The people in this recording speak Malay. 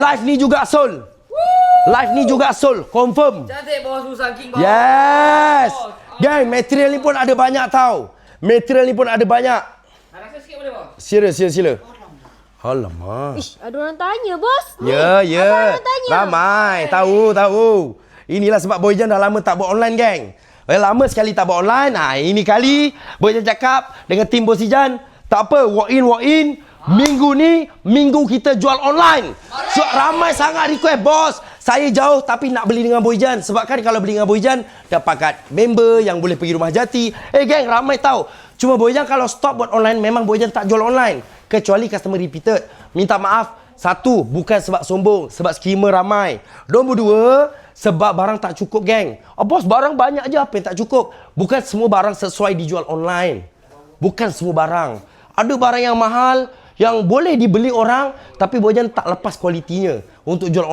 Live ni juga Sol. Live ni juga Sol, confirm. Cantik bos, Musang King bos. Yes. Gang, material ni pun ada banyak tau. Material ni pun ada banyak. Rasa sikit boleh bos? Sila. Alamak. Ish, ada orang tanya, bos. Ya. Apa orang tanya? Ramai. Tahu. Inilah sebab Boyjan dah lama tak buat online, geng. Lama sekali tak buat online. Ini kali Boyjan cakap dengan tim Bos Ijan, tak apa, walk in. Minggu ni, minggu kita jual online. So, ramai sangat request, bos. Saya jauh tapi nak beli dengan Boyjan. Sebab kan kalau beli dengan Boyjan, dapat member yang boleh pergi rumah jati. Geng, ramai tahu. Cuma Boyjan kalau stop buat online, memang Boyjan tak jual online. Kecuali customer repeated. Minta maaf. Satu, bukan sebab sombong. Sebab skimmer ramai. Nombor dua, sebab barang tak cukup, geng. Bos, barang banyak je, apa yang tak cukup? Bukan semua barang sesuai dijual online. Bukan semua barang. Ada barang yang mahal, yang boleh dibeli orang, tapi Boyjan tak lepas kualitinya untuk jual online.